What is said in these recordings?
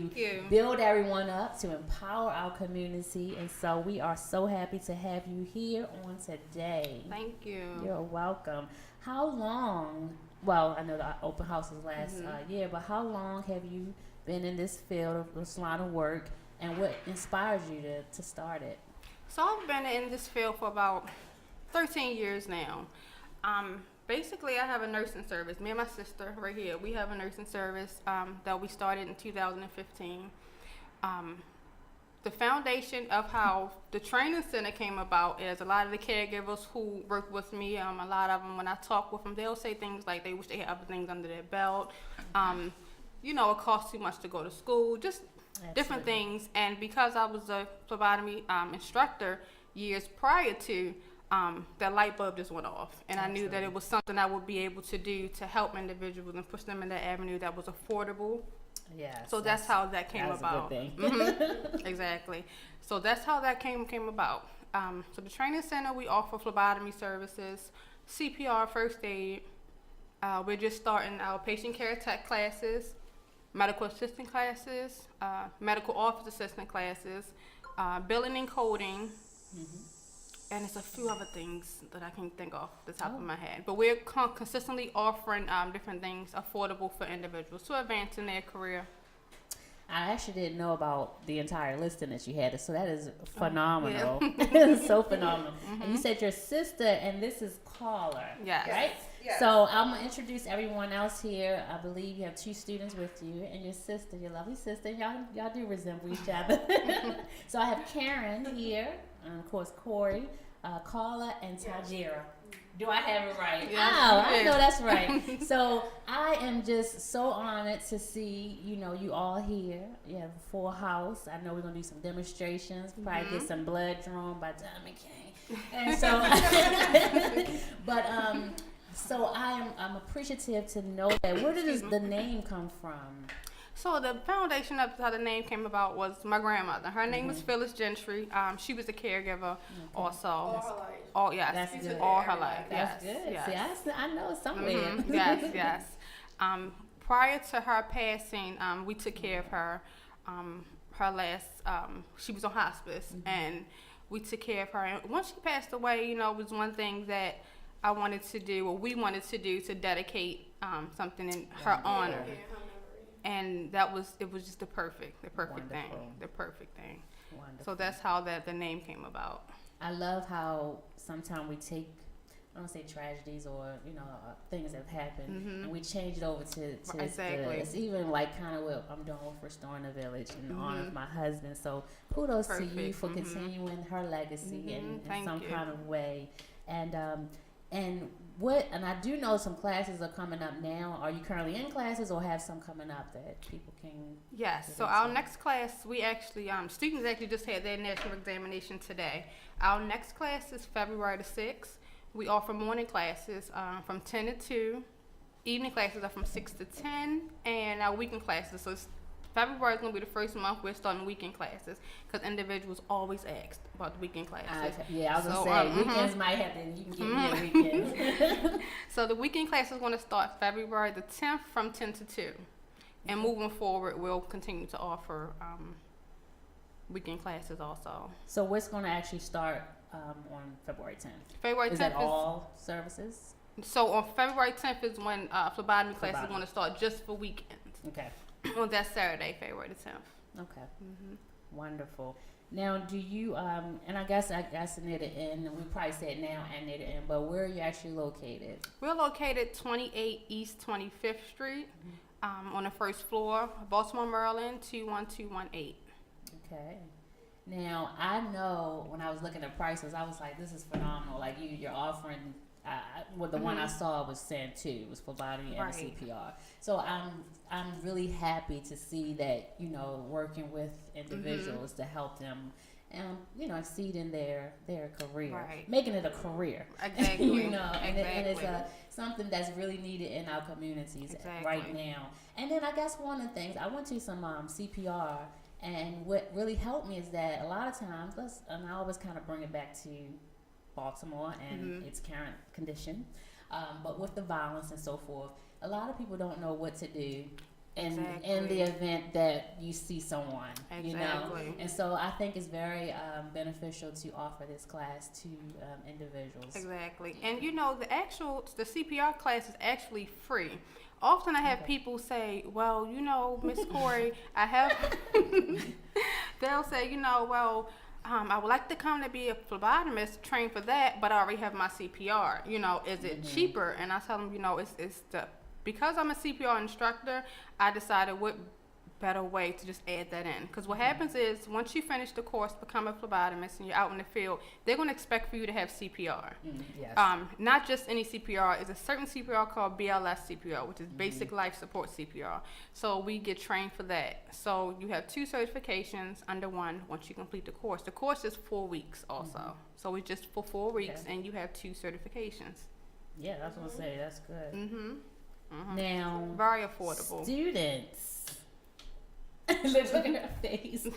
to Thank you. build everyone up, to empower our community. And so we are so happy to have you here on today. Thank you. You're welcome. How long, well, I know the open house was last year, but how long have you been in this field of this line of work, and what inspired you to start it? So I've been in this field for about 13 years now. Basically, I have a nursing service. Me and my sister right here, we have a nursing service that we started in 2015. The foundation of how the training center came about is a lot of the caregivers who work with me, a lot of them, when I talk with them, they'll say things like they wish they had other things under their belt. It costs too much to go to school, just different things. And because I was a phlebotomy instructor years prior to, that light bulb just went off. And I knew that it was something I would be able to do to help individuals and push them in that avenue that was affordable. Yes. So that's how that came about. A good thing. Exactly. So that's how that came about. So the training center, we offer phlebotomy services, CPR, first aid. We're just starting our patient care tech classes, medical assistant classes, medical office assistant classes, billing and coding, and it's a few other things that I can think off the top of my head. But we're consistently offering different things affordable for individuals to advance in their career. I actually didn't know about the entire listing that you had, so that is phenomenal. Yeah. So phenomenal. And you said your sister, and this is Caller, Yes. right? Yes. So I'm going to introduce everyone else here. I believe you have 2 students with you, and your sister, your lovely sister. Y'all do resemble each other. So I have Karen here, and of course Corey, Carla, and Tajira. Do I have it right? Yes, I know that's right. So I am just so honored to see, you all here. You have a full house. I know we're going to do some demonstrations, probably get some blood drawn by Diamond King. And so, but so I'm appreciative to know that. Where did the name come from? So the foundation of how the name came about was my grandmother. Her name was Phyllis Gentry. She was a caregiver also. All her life. Oh, yes. That's good. All her life. That's Yes. good. Yes. See, I know somewhere. Yes. Prior to her passing, we took care of her. Her last, she was on hospice, and we took care of her. And once she passed away, it was one thing that I wanted to do, or we wanted to do, to dedicate something in her honor. Yeah. And it was just the perfect Wonderful. thing. Wonderful. So that's how the name came about. I love how sometimes we take, I don't say tragedies or things that have happened, and we change it over to Exactly. it's even like kind of what I'm doing with Restoring the Village in honor of my husband. So kudos to you Perfect. for continuing her legacy in Thank some you. kind of way. And I do know some classes are coming up now. Are you currently in classes, or have some coming up that people can? Yes. So our next class, we actually students actually just had their national examination today. Our next class is February the 6th. We offer morning classes from 10 to 2. Evening classes are from 6 to 10, and our weekend classes. So February is going to be the first month we're starting weekend classes, because individuals always ask about the weekend classes. I was going to say, weekends might have to, you can get me a weekend. So the weekend class is going to start February the 10th from 10 to 2. And moving forward, we'll continue to offer weekend classes also. So what's going to actually start on February 10th? February 10th is that all services? So on February 10th is when phlebotomy class is going to start, just for weekends. Okay. On that Saturday, February the 10th. Okay. Wonderful. Now, do you, and I guess near the end, we probably said now and near the end, but where are you actually located? We're located 28 East 25th Street on the first floor, Baltimore, Maryland, 21218. Okay. Now, I know when I was looking at prices, I was like, this is phenomenal. Like, you're offering, the one I saw was saying 2, it was phlebotomy and CPR. So I'm really happy to see that, working with individuals to help them, exceed in their career, making it a career. Exactly. And it's something that's really needed in our communities right now. And then I guess one of the things, I went to some CPR, and what really helped me is that a lot of times, and I always kind of bring it back to Baltimore and its current condition, but with the violence and so forth, a lot of people don't know what to do in the event that you see someone, you know. And so I think it's very beneficial to offer this class to individuals. Exactly. And you know, the CPR class is actually free. Often I have people say, well, you know, Miss Corey, they'll say, you know, well, I would like to come to be a phlebotomist, train for that, but I already have my CPR. You know, is it cheaper? And I tell them, you know, because I'm a CPR instructor, I decided what better way to just add that in. Because what happens is, once you finish the course, become a phlebotomist, and you're out in the field, they're going to expect for you to have CPR. Yes. Not just any CPR. It's a certain CPR called BLS CPR, which is Basic Life Support CPR. So we get trained for that. So you have 2 certifications under one once you complete the course. The course is 4 weeks also. So it's just for 4 weeks, and you have 2 certifications. Yeah, that's what I say. That's good. Now, very affordable. Students. Look at her face.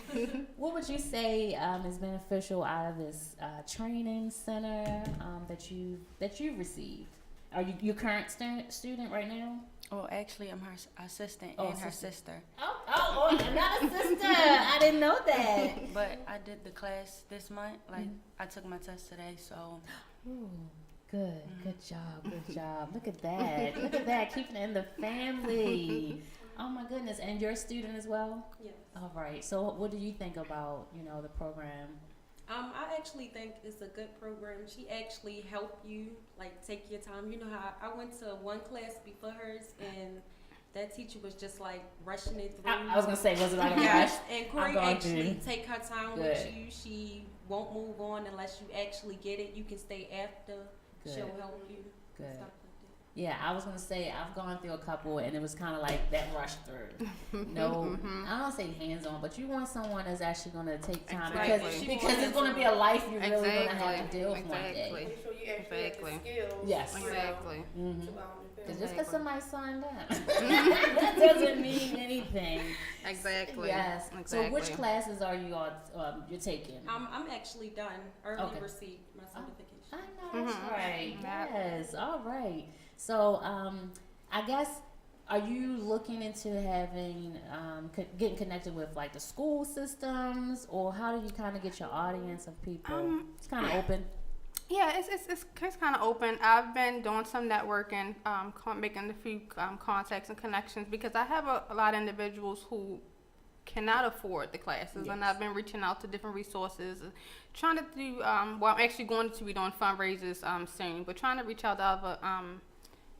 What would you say is beneficial out of this training center that you've received? Are you your current student right now? Well, actually, I'm her assistant and her sister. Oh, another sister. I didn't know that. But I did the class this month. Like, I took my test today, so. Ooh, good job. Look at that. Keeping it in the family. Oh my goodness. And you're a student as well? Yes. All right. So what do you think about, you know, the program? I actually think it's a good program. She actually helped you, like, take your time. You know how I went to one class before hers, and that teacher was just, like, rushing it through. I was going to say, was it like a rush? Yes, and Corey actually take her time with you. She won't move on unless you actually get it. You can stay after. She'll help you. Good. Stuff like that. Yeah, I was gonna say I've gone through a couple, and it was kind of like that rush through. No, I don't say hands on, but you want someone that's actually gonna take time because it's gonna be a life you're really gonna have to deal with one day. Make sure you actually have the skills. Yes, exactly. Just because somebody signed up, that doesn't mean anything. Exactly. Yes. Exactly. So, which classes are you on? You're taking? I'm actually done. Early received my certification. I know that's right. Yes. All right. So, I guess, are you looking into having, getting connected with like the school systems, or how do you kind of get your audience of people? It's kind of open. Yeah, it's kind of open. I've been doing some networking, making a few contacts and connections, because I have a lot of individuals who cannot afford the classes, and I've been reaching out to different resources, trying to do. I'm actually going to be doing fundraisers soon, but trying to reach out to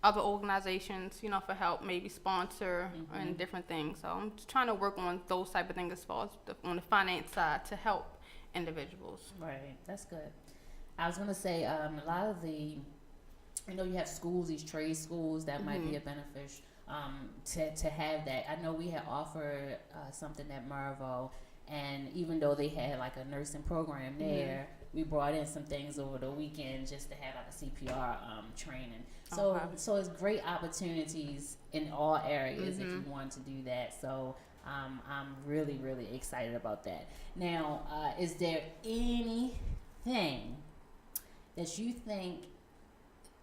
other organizations, you know, for help, maybe sponsor and different things. So I'm just trying to work on those type of things as far as on the finance side to help individuals. Right, that's good. I was gonna say a lot of the, you know, you have schools, these trade schools that might be a benefit to have that. I know we had offered something at Marvo, and even though they had like a nursing program there, we brought in some things over the weekend just to have like a CPR training. So so it's great opportunities in all areas if you want to do that. So I'm really, really excited about that. Now, is there anything that you think,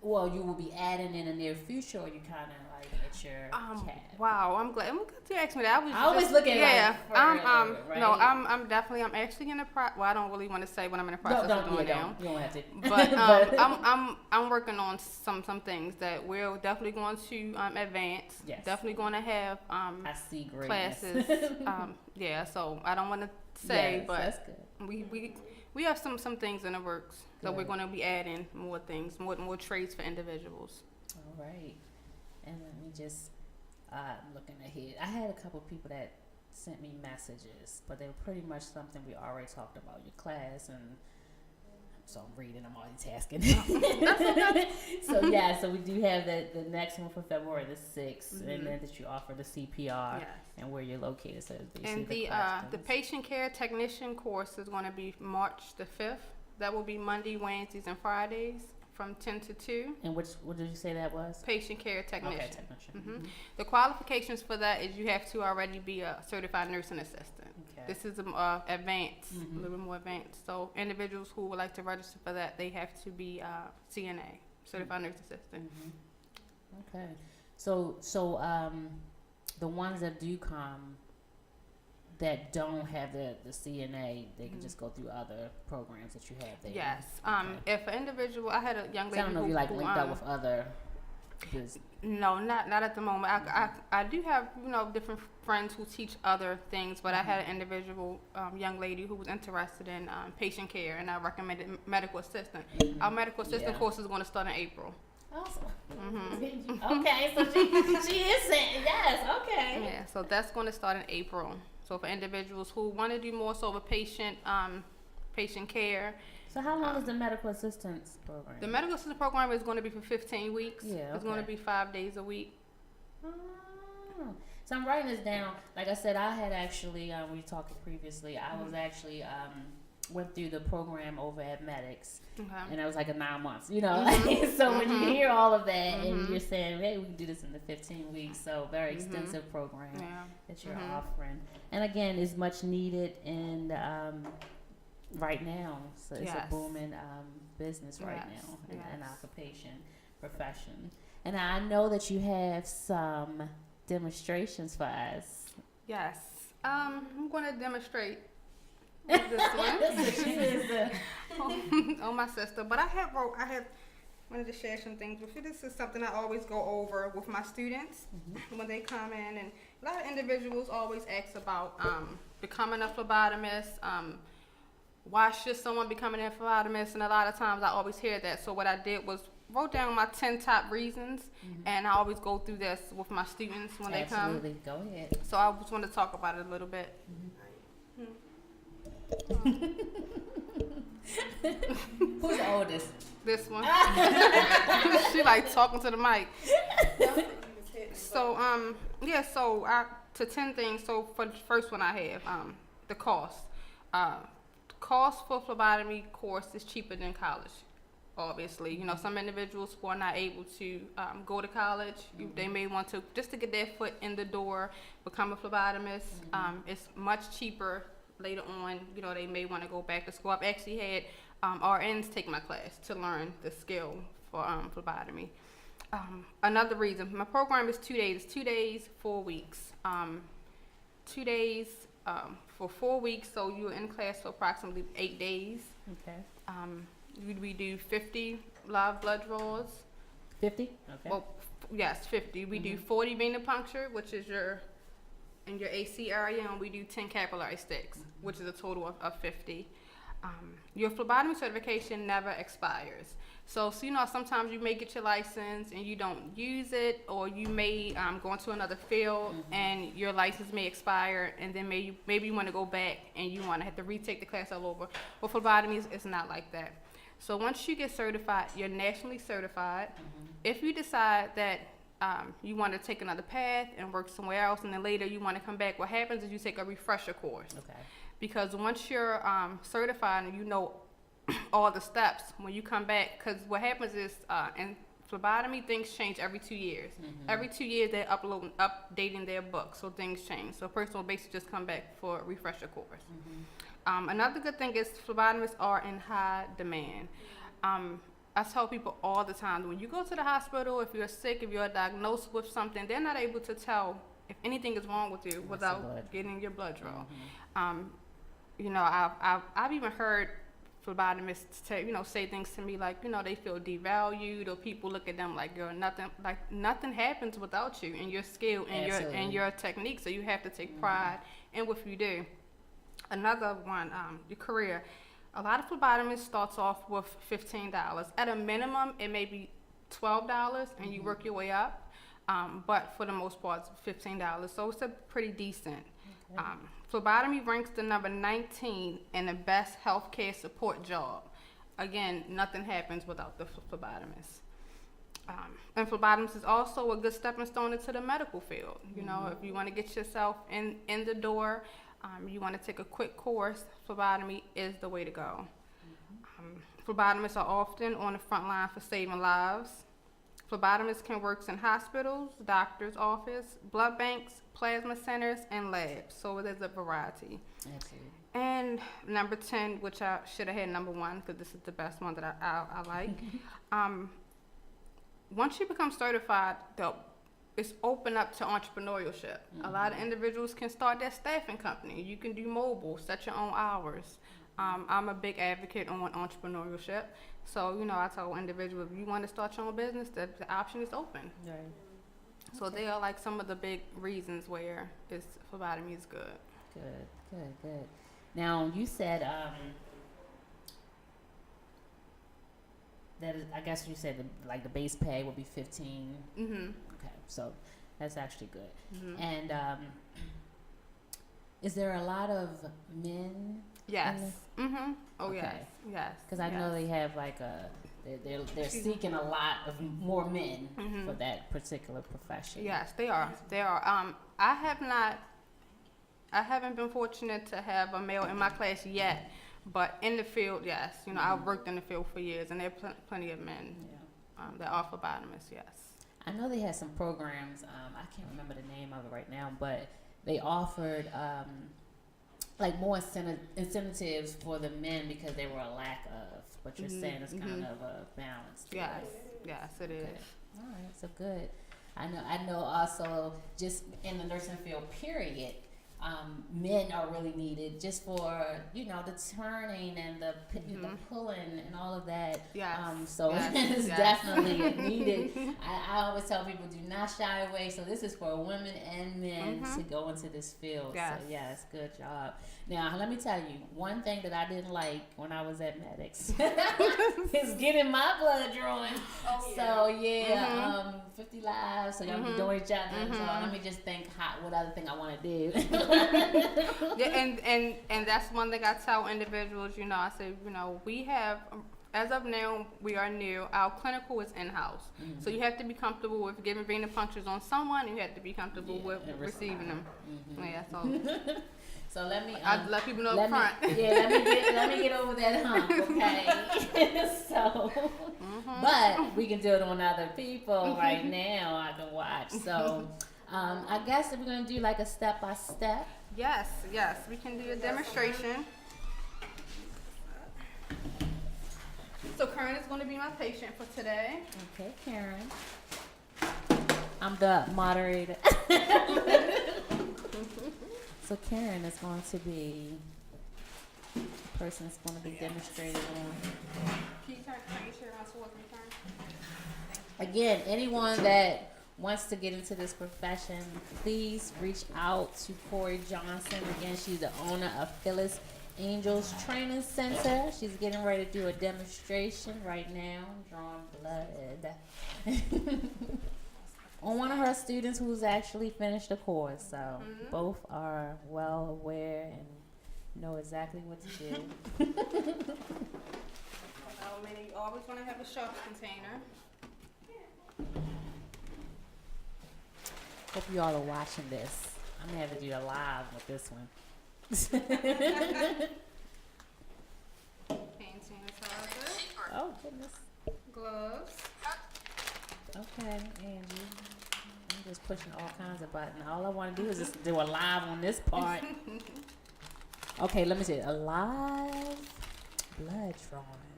well, you will be adding in the near future, or you kind of like at your cap? Wow, I'm glad you asked me that. I always look at right? No, I'm actually in the well, I don't really want to say what I'm in the process of doing now. You don't have to. But I'm working on some things that we're definitely going to advance. Yes. Definitely going to have I see classes. Yeah, so I don't want to say, but that's good. we have some things in the works that we're going to be adding more things, more trades for individuals. All right. And let me just, looking ahead. I had a couple of people that sent me messages, but they were pretty much something we already talked about, your class, and so I'm reading, I'm multitasking. So we do have the next one for February the 6th, and then that you offer the CPR and where you're located. So and the patient care technician course is going to be March the 5th. That will be Monday, Wednesdays, and Fridays from 10 to 2. And what did you say that was? Patient care technician. Okay, technician. The qualifications for that is you have to already be a certified nursing assistant. Okay. This is advanced, a little bit more advanced. So individuals who would like to register for that, they have to be CNA, certified nurse assistant. Okay. So the ones that do come that don't have the CNA, they can just go through other programs that you have there. Yes. Okay. If an individual, I had a young So lady I don't know if you like linked up with other business. No, not at the moment. I do have, different friends who teach other things, but I had an individual young lady who was interested in patient care, and I recommended medical assistant. Our medical assistant course is going to start in April. Awesome. Okay, so she is saying yes. Okay. Yeah, so that's going to start in April. So for individuals who want to do more so of patient care. So how long is the medical assistance program? The medical assistant program is going to be for 15 weeks. Yeah, It's going to be 5 days a week. Oh. So I'm writing this down. Like I said, I had actually, we talked previously, I was actually, went through the program over at Medics. Okay. And it was like a 9 months, So when you hear all of that and you're saying, hey, we can do this in the 15 weeks. So very extensive program that you're offering. And again, it's much needed in, right now. So it's a booming business right now, an occupation, profession. And I know that you have some demonstrations for us. Yes. I'm going to demonstrate this one on my sister. But I wanted to share some things with you. This is something I always go over with my students when they come in. And a lot of individuals always ask about becoming a phlebotomist. Why should someone become an phlebotomist? And a lot of times I always hear that. So what I did was wrote down my 10 top reasons, and I always go through this with my students when they come. Absolutely. Go ahead. So I just want to talk about it a little bit. Who's the oldest? This one. She like talking to the mic. So to 10 things. So for the first one I have the cost. Cost for phlebotomy course is cheaper than college. Obviously, some individuals who are not able to go to college, they may want to just to get their foot in the door, become a phlebotomist. It's much cheaper later on. They may want to go back to school. I've actually had RNs take my class to learn the skill for phlebotomy. Another reason, my program is 2 days. 2 days, 4 weeks. 2 days for 4 weeks, so you're in class for approximately 8 days. Okay. We do 50 live blood draws. 50? Okay. Well, yes, 50. We do 40 venipuncture, which is in your AC area, and we do 10 capillary sticks, which is a total of 50. Your phlebotomy certification never expires. So sometimes you may get your license and you don't use it, or you may go into another field and your license may expire, and then maybe you want to go back and you want to have to retake the class all over. Well, phlebotomy is not like that. So once you get certified, you're nationally certified. If you decide that you want to take another path and work somewhere else, and then later you want to come back, what happens is you take a refresher course. Okay. Because once you're certified and you know all the steps, when you come back, because what happens is in phlebotomy, things change every 2 years. Every 2 years they're updating their book, so things change. So a person will basically just come back for a refresher course. Another good thing is phlebotomists are in high demand. I tell people all the time, when you go to the hospital, if you're sick, if you're diagnosed with something, they're not able to tell if anything is wrong with you without getting your blood draw. I've even heard phlebotomists say things to me like, they feel devalued, or people look at them like you're nothing. Like nothing happens without you and your skill and your technique. So you have to take pride in what you do. Another one, your career. A lot of phlebotomists starts off with $15. At a minimum, it may be $12, and you work your way up. But for the most part, it's $15. So it's a pretty decent. Okay. Phlebotomy ranks the number 19 in the best healthcare support job. Again, nothing happens without the phlebotomist. And phlebotomist is also a good stepping stone into the medical field. If you want to get yourself in the door, you want to take a quick course, phlebotomy is the way to go. Phlebotomists are often on the front line for saving lives. Phlebotomists can work in hospitals, doctor's office, blood banks, plasma centers, and labs. So there's a variety. Absolutely. And number 10, which I should have had number 1, because this is the best one that I like. Once you become certified, it's open up to entrepreneurship. A lot of individuals can start their staffing company. You can do mobile, set your own hours. I'm a big advocate on entrepreneurship. So, you know, I tell individuals, if you want to start your own business, the option is open. Right. So they are like some of the big reasons where it's phlebotomy is good. Good. Now you said that is, I guess you said the base pay would be 15. Mhm. Okay, so that's actually good. Mhm. And is there a lot of men? Yes. Mhm. Oh Okay. yes. Yes. Because I know they have like they're seeking a lot of more men Mhm. for that particular profession. Yes, they are. They are. I haven't been fortunate to have a male in my class yet, but in the field, yes. You know, I've worked in the field for years, and there are plenty of men Yeah. that are phlebotomists. Yes. I know they had some programs. I can't remember the name of it right now, but they offered like more incentives for the men because they were a lack of. But you're saying it's kind of a balance. to Yes. it. Yes, it is. Okay. All right, so good. I know also just in the nursing field period, men are really needed just for, you know, the turning and the pulling and all of that. Yes. So Yes. it's Yes. definitely needed. I always tell people, do not shy away. So this is for women and men to go into this field. Yes. So yes, good job. Now let me tell you, one thing that I didn't like when I was at Medics is getting my blood drawn. Oh, yeah. So yeah, 50 lives. So y'all be doing each other. So let me just think what other thing I want to do. Yeah, and that's one thing I tell individuals. You know, I say, you know, we have, as of now, we are new. Our clinical is in-house, so you have to be comfortable with giving venipunctures on someone. And you have to be comfortable with receiving them. Yeah, so So let me. I let people know let up front. Me, yeah, let me get over that hump, okay? So, but we can do it on other people right now. I can watch. So, I guess if we're gonna do like a step by step. Yes, we can do a demonstration. So Karen is going to be my patient for today. Okay, Karen. I'm the moderator. So Karen is going to be the person that's going to be demonstrated on. Can you share my sword with me, Karen? Again, anyone that wants to get into this profession, please reach out to Corey Johnson. Again, she's the owner of Phyllis Angels Training Center. She's getting ready to do a demonstration right now, drawing blood on one of her students who's actually finished the course. So both are well aware and know exactly what to do. You always want to have a sharps container. Hope you all are watching this. I'm gonna have to do a live with this one. Hand sanitizer. Oh goodness. Gloves. Okay, Angie. I'm just pushing all kinds of buttons. All I want to do is just do a live on this part. Okay, let me see. A live blood drawing.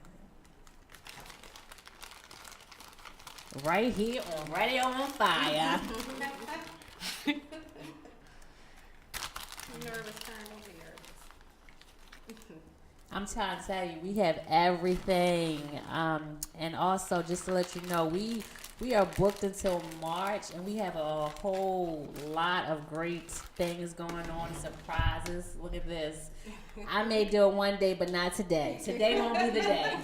Right here on Radio on Fire. Nervous, Karen. Don't be nervous. I'm trying to tell you, we have everything. And also, just to let you know, we are booked until March, and we have a whole lot of great things going on, surprises. Look at this. I may do it one day, but not today. Today won't be the day.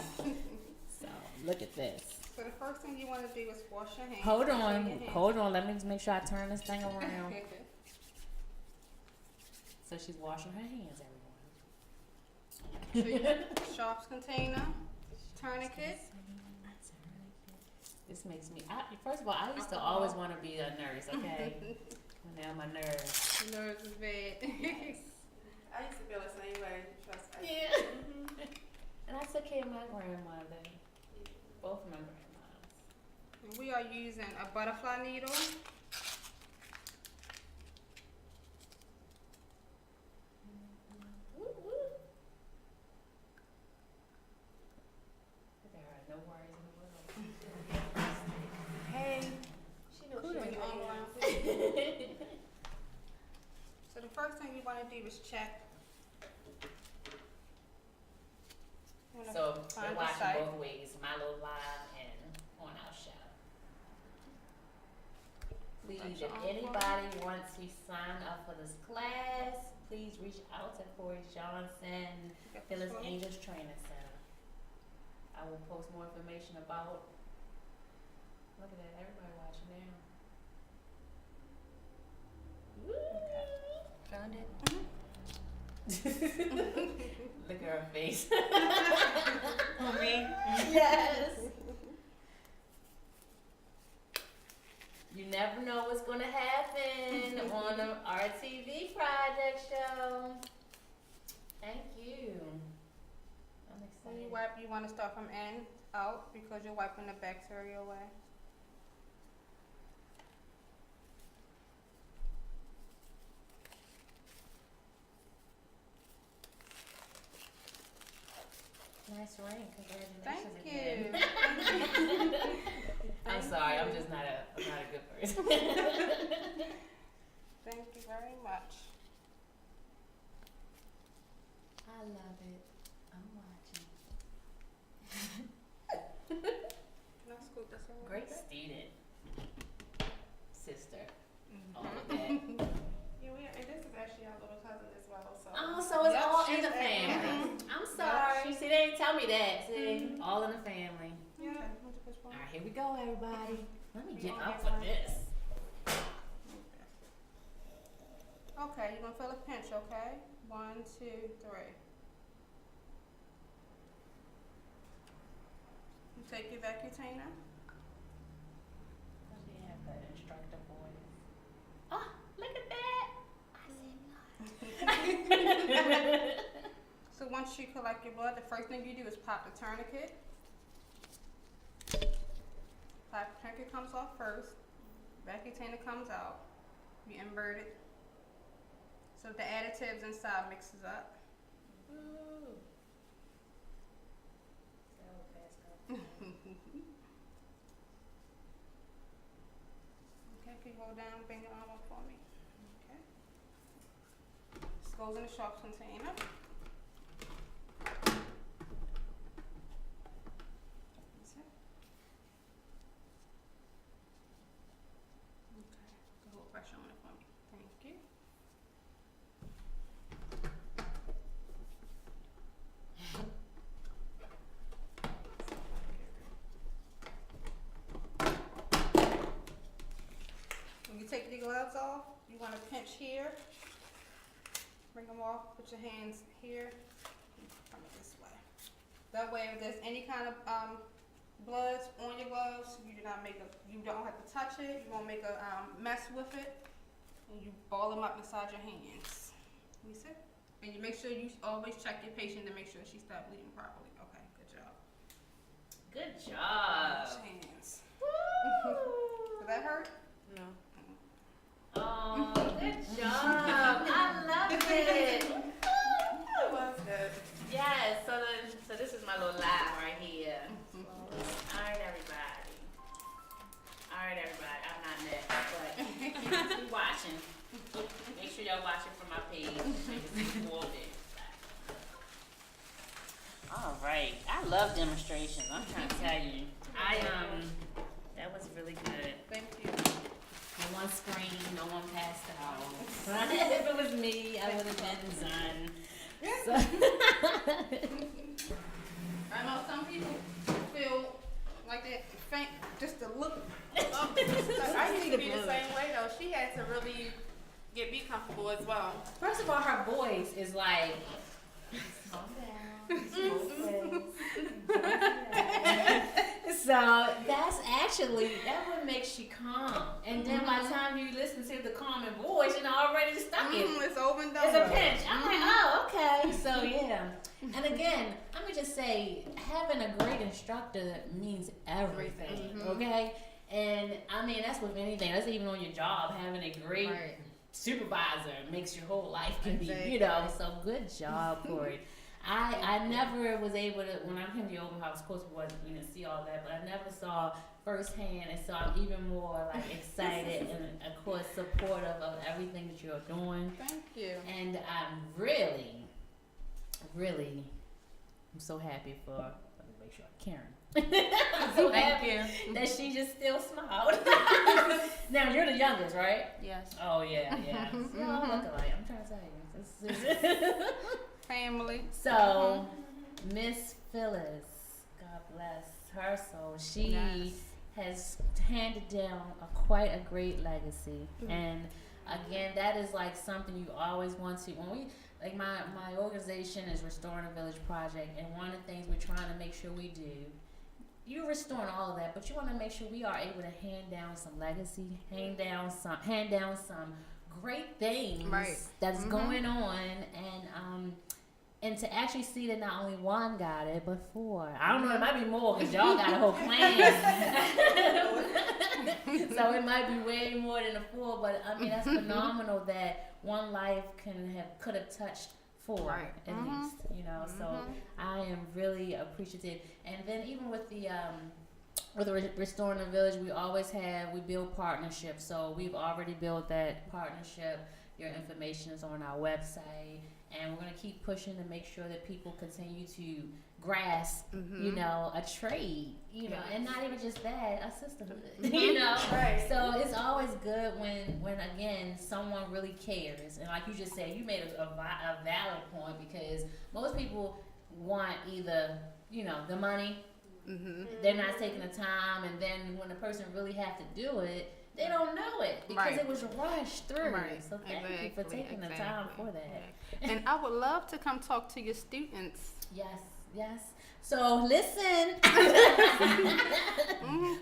So, look at this. So the first thing you want to do is wash your hands. Hold on. Let me just make sure I turn this thing around. So she's washing her hands, everyone. So you have sharps container, tourniquet. This makes me. First of all, I used to always want to be a nurse. Okay, now I'm a nurse. Nerves is bad. I used to feel the same way. Trust me. Yeah. And I took care of my grandmother. Both of my grandmas. We are using a butterfly needle. There are no worries in the world. Hey. She knows When she you arm around do is check. I'm gonna So find we're the watching site. both ways, Milo Live and on our show. Please, That's if your anybody wants to sign up for this class, please reach out to Corey Johnson, Got this Phyllis one? Angels Training Center. I will post more information about. Look at that, everybody watching now. Found it. Look at her face. Oh, me? Yes. You never know what's gonna happen on the RTV project show. Thank you. I'm When you excited. wipe, you want to start from in out because you're wiping the bacteria away. Nice ring. Congratulations Thank again. you. I'm Thank sorry. you. I'm just not a good person. Thank you very much. I love it. I'm watching. Can I scoot this a little Great bit? student. Sister. Mhm. All of that. Yeah, and this is actually our little cousin as well. So. Oh, so it's Yep, all in she's the in family. it. I'm sorry. she's- See, they didn't tell me that. See, all in the family. Yeah. What's this All one? right, here we go, everybody. Let me We get all up get for one. this. Okay, you're gonna feel a pinch, okay? 1, 2, 3. You take your Vacutainer. She have the instructor voice. Oh, look at that. I said So once you collect your blood, the first thing you do is pop the tourniquet. Pop the tourniquet comes off first. Vacutainer comes out. You invert it. So the additives inside mixes up. Ooh. So fast, Okay, can you hold down, bring your arm up for me. Okay. This goes in the sharps container. That's it. Okay, put a little pressure on it for me. Thank you. When you take the gloves off, you want to pinch here. Bring them off. Put your hands here. Come this way. That way, if there's any kind of bloods on your gloves, you do not make a. You don't have to touch it. You won't make a mess with it. And you ball them up inside your hands. You see? And you make sure you always check your patient to make sure she stopped bleeding properly. Okay, good job. Good job. Wash hands. Woo. Did that hurt? No. Oh, good job. I love it. That was good. Yes, so this is my little live right here. All right, everybody. I'm not next, but keep watching. Make sure y'all watching from my page. So you can see more of it. All right, I love demonstrations. I'm trying to tell you, that was really good. Thank you. No one screamed, no one passed out. If it was me, I would have been done. So I know some people feel like that faint just to look. I used to be the same way though. She had to really get me comfortable as well. first of all, her voice is like, calm down. So that's actually, that what makes you calm. And then by the time you listen to the calming voice, you know, already stuck it. It's over and done. It's a pinch. I'm like, oh, okay. So yeah. And again, let me just say, having a great instructor means everything. Okay. And I mean, that's with anything. That's even on your job. Having a great supervisor makes your whole life can be, you know. So good job, Corey. I never was able to, when I came to your open house, of course, we didn't see all that, but I never saw firsthand, and so I'm even more like excited and of course supportive of everything that you're doing. Thank you. And I'm really, I'm so happy for, let me make sure, Karen. I'm so happy that she just still smiled. Now, you're the youngest, right? Yes. Oh, yeah. So, look alike. I'm trying to tell you. This is Family. so, Miss Phyllis, God bless her soul, she has handed down quite a great legacy. And again, that is like something you always want to, when we, like my organization is Restoring the Village Project, and one of the things we're trying to make sure we do, you're restoring all of that, but you want to make sure we are able to hand down some legacy, hand down some great things that's going on, and to actually see that not only one got it, but four. I don't know, it might be more because y'all got a whole clan. So it might be way more than the four, but I mean, that's phenomenal that one life could have touched four at least, you know. So I am really appreciative. And then even with the Restoring the Village, we build partnerships. So we've already built that partnership. Your information is on our website, and we're going to keep pushing to make sure that people continue to grasp, you know, a trade, you know, and not even just that, a sisterhood, you know. So it's always good when again someone really cares, and like you just said, you made a valid point, because most people want either, you know, the money, they're not taking the time, and then when the person really have to do it, they don't know it because it was rushed through. So thank you for taking the time for that. And I would love to come talk to your students. Yes. So listen,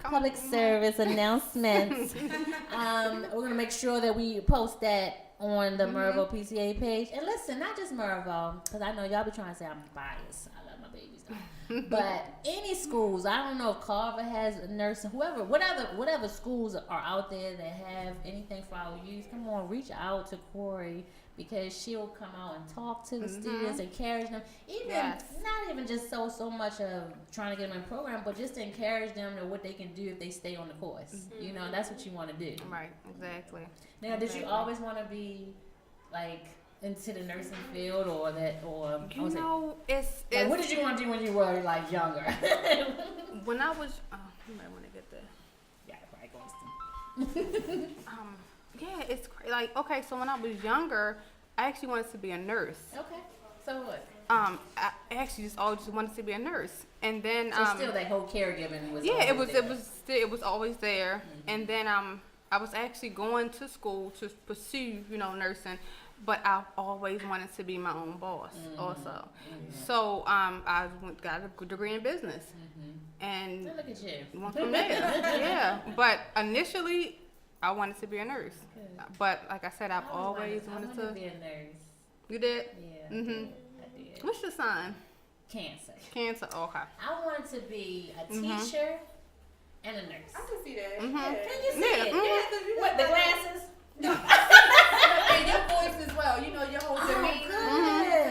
public service announcements. We're gonna make sure that we post that on the Mervo PCA page. And listen, not just Mervo, because I know y'all be trying to say I'm biased. I love my babies though. But any schools, I don't know if Carver has a nurse, whatever schools are out there that have anything for our youth, come on, reach out to Corey, because she'll come out and talk to the students, encourage them, even not even just so much of trying to get them in program, but just to encourage them to what they can do if they stay on the course. You know, that's what you want to do. Right, exactly. Now, did you always want to be like into the nursing field, or you know, it's like, what did you want to do when you were like younger? When I was, you might want to get there. Yeah, probably goes yeah, it's like, okay, so when I was younger, I actually wanted to be a nurse. Okay, so what? I actually just always wanted to be a nurse, and then so still that whole caregiving was it was always there, and then I was actually going to school to pursue, you know, nursing, but I always wanted to be my own boss also. So I got a degree in business, and look at you. went from there. But initially I wanted to be a nurse. Good. But like I said, I've always wanted to be a nurse. You did? Yeah. I did. What's your sign? Cancer. Cancer. Okay. I wanted to be a teacher and a nurse. I can see that. Can you see it? Yeah. What, the glasses? And your voice as well. You know, your whole demeanor.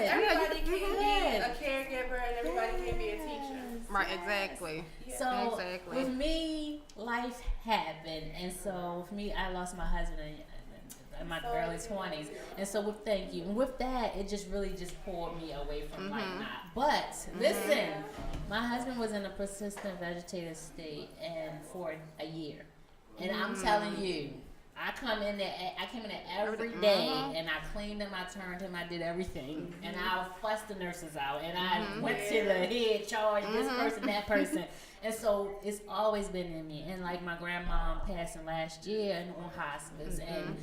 Everybody can be a caregiver, and everybody can be a teacher. Right. Exactly. So with me, life happened, and so with me, I lost my husband in my early 20s, and so thank you. And with that, it just really pulled me away from like not. But listen, my husband was in a persistent vegetative state and for a year, and I'm telling you, I came in there every day, and I cleaned him, I turned him, I did everything, and I fussed the nurses out, and I went to the head charge, this person, that person, and so it's always been in me. And like my grandma passing last year on hospice, and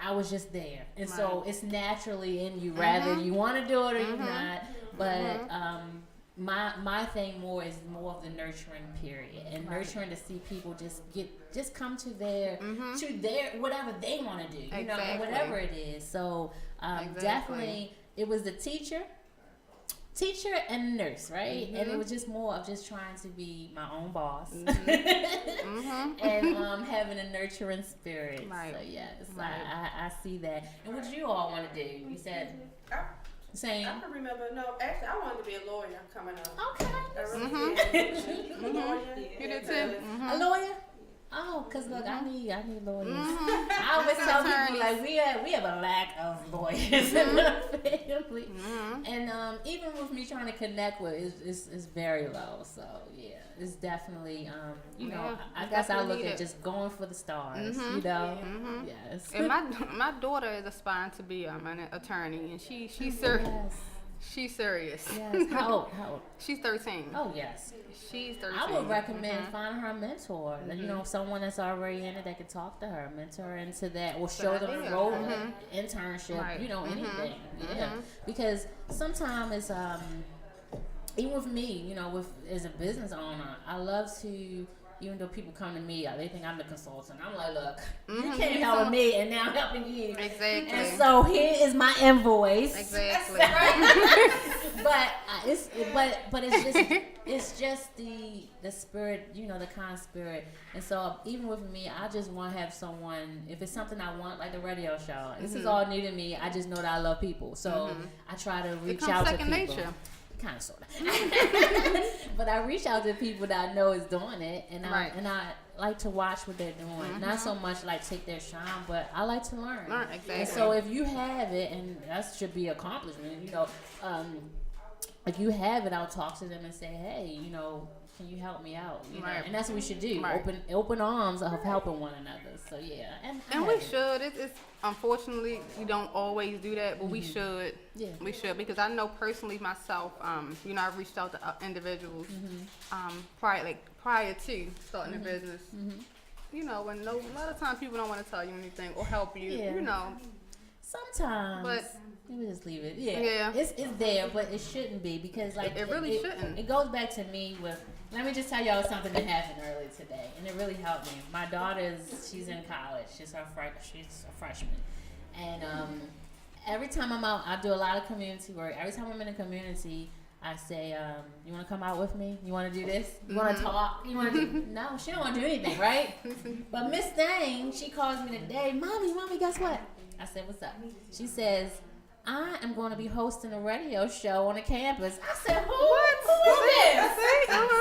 I was just there, and so it's naturally in you, rather you want to do it or you not. But my thing more is more of the nurturing period, and nurturing to see people just come to their whatever they want to do, you know, and whatever it is. So definitely it was the teacher and nurse, right? And it was just more of just trying to be my own boss and having a nurturing spirit. Right. So yes, I see that. And what you all want to do? You said Same. I can remember. No, actually, I wanted to be a lawyer coming up. Okay. I really Mhm. did. A lawyer. You did too? A lawyer? Oh, cause look, I need lawyers. Mhm. I always tell people Attorneys. like we have a lack of lawyers in the family, Mhm. and even with me trying to connect with, it's very low. So yeah, it's definitely you know, Yeah, I it's guess I definitely look at needed. just going for the stars. Mhm. You know, Mhm. yes. And my daughter is aspiring to be an attorney, and she's serious. Yes. She's serious. Yes. How old? How old? She's 13. Oh yes. She's 13. I would recommend Mhm. finding her a mentor. You know, someone that's already in it that can talk to her, mentor her into that, or Good show them idea. a role, Mhm. internship, Right. you know, Mhm. anything. Yeah, Mhm. because sometimes it's even with me, you know, with as a business owner, I love to. Even though people come to me, they think I'm the consultant. I'm like, look, you Mhm. can't help me, and now I'm helping you. Exactly. And so here is my invoice. Exactly. but it's just the spirit, you know, the kind spirit. And so even with me, I just want to have someone, if it's something I want, like the radio show, this is all new to me. I just know that I love people, so I try to reach Becomes out to second people. nature. Kind of, sort of. But I reach out to people that I know is doing it, and Right. I like to watch what they're doing. Not so much like take their shine, but I like to learn. Exactly. And so if you have it, and that should be accomplishment, you know, if you have it, I'll talk to them and say, hey, you know, can you help me out? You know, Right. and that's what we should do. Right. Open arms of helping one another. So yeah, and I And we have it. should. It's unfortunately we don't always do that, but we should. Yeah. We should, because I know personally myself. You know, I've reached out to individuals prior to starting a business. You know, and a lot of times people don't want to tell you anything or help you. Yeah. You know, Sometimes. But- let me just leave it. Yeah. Yeah. It's there, but it shouldn't be, because like It really shouldn't. It goes back to me with. Let me just tell y'all something that happened earlier today, and it really helped me. My she's in college. She's a freshman, and every time I'm out, I do a lot of community work. Every time I'm in a community, I say, you want to come out with me? You want to do this? You want to talk? You want to do... No, she don't want to do anything, right? But Miss Thang, she calls me today, Mommy, guess what? I said, what's up? She says, I am going to be hosting a radio show on the campus. I said, who is this?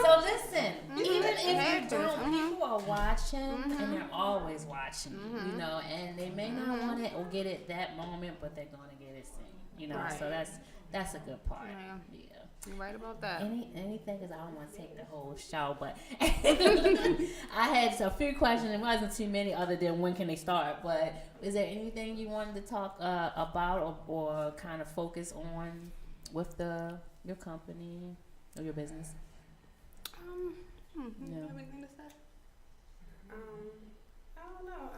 So listen, even if you happens. don't, people are watching, and they're always watching, you know, and they may not want it or get it that moment, but they're going to get it soon, you know. Right. So that's a good part. Yeah. Yeah. you're right about that. Anything, because I don't want to take the whole show, but I had a few questions. It wasn't too many other than when can they start, but is there anything you wanted to talk about or kind of focus on with your company or your business? You No. have anything to say? I don't know.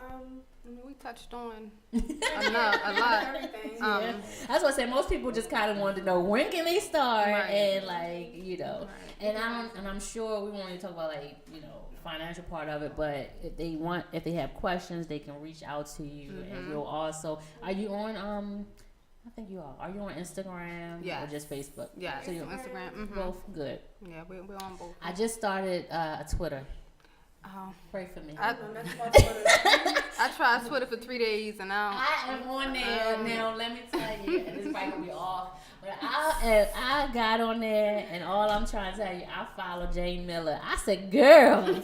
I mean, we touched on a lot. Everything. Yeah. That's what I said. Most people just kind of wanted to know when can they start, Right. and like, you know, Right. and I'm sure we won't even talk about like, you know, financial part of it, but if they have questions, they can reach out to you, and we'll also. Are you on I think you are. Are you on Instagram or Yes. just Facebook? Yeah, So you're Instagram. both good. Yeah, we're on both. I just started a Twitter. Oh, Pray for me. I tried Twitter for 3 days, and now I am on there now. Let me tell you, and this probably gonna be off, but I got on there, and all I'm trying to tell you, I follow Jane Miller. I said, girl,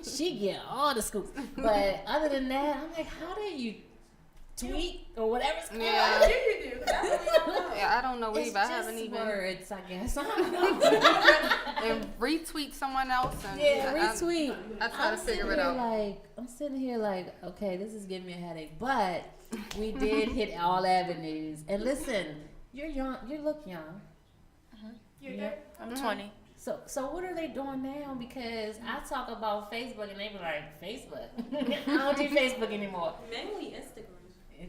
she get all the scoops. But other than that, I'm like, how do you tweet or whatever it's called? Yeah. You do. I don't know. yeah, I don't know It's either. I just haven't even words, I guess. I don't know. and retweet someone else. And Yeah, retweet. I try to figure it out. I'm sitting here like, okay, this is giving me a headache, but we did hit all avenues. And listen, you're young. You look young. You Yeah. I'm 20. So what are they doing now? Because I talk about Facebook and they be like, Facebook. I don't do Facebook anymore. Mainly Instagram.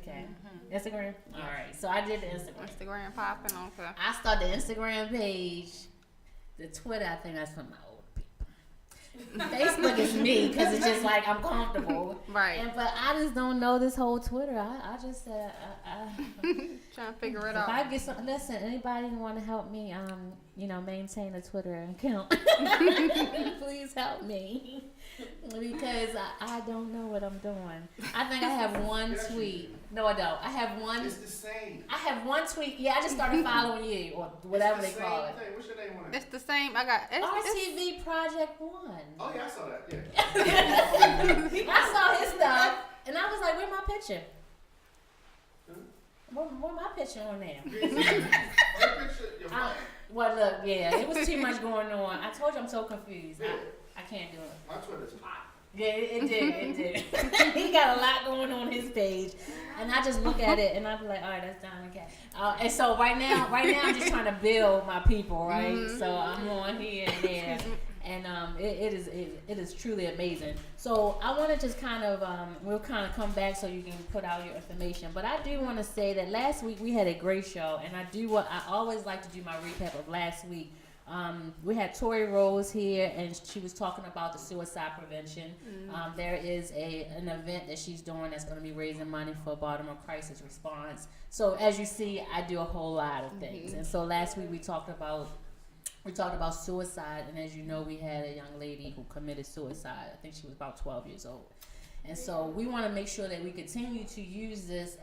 Okay. Instagram? All right. So I did the Instagram. Instagram popping. Okay. I started the Instagram page. The Twitter, I think that's for my old people. Facebook is me because it's just like I'm comfortable. Right. But I just don't know this whole Twitter. I just said, Trying to figure it if out. I get some, listen, anybody want to help me, maintain a Twitter account, please help me because I don't know what I'm doing. I think I have one tweet No, I don't. I have one. It's the same. I have one tweet. Yeah, I just started following you or whatever they call it. Thing. What's your name on it? It's the same. I got RTV Project One. Oh yeah, I saw that. Yeah. I saw his stuff and I was like, "Where's my picture? Where my picture on there?" Your picture, your mic. Well, look, yeah, it was too much going on. I told you I'm so confused. Yeah. I can't do it. My Twitter's hot. Yeah, it did. He got a lot going on his page, and I just look at it and I be like, all right, that's Don okay. And so right now I'm just trying to build my people, right? So I'm on here and there, and it is truly amazing. So I want to just kind of we'll kind of come back so you can put out your information. But I do want to say that last week we had a great show, and I always like to do my recap of last week. We had Tori Rose here, and she was talking about the suicide prevention. There is an event that she's doing that's going to be raising money for Baltimore Crisis Response. So as you see, I do a whole lot of things. And so last week we talked about suicide, and as you know, we had a young lady who committed suicide. I think she was about 12 years old. And so we want to make sure that we continue to use this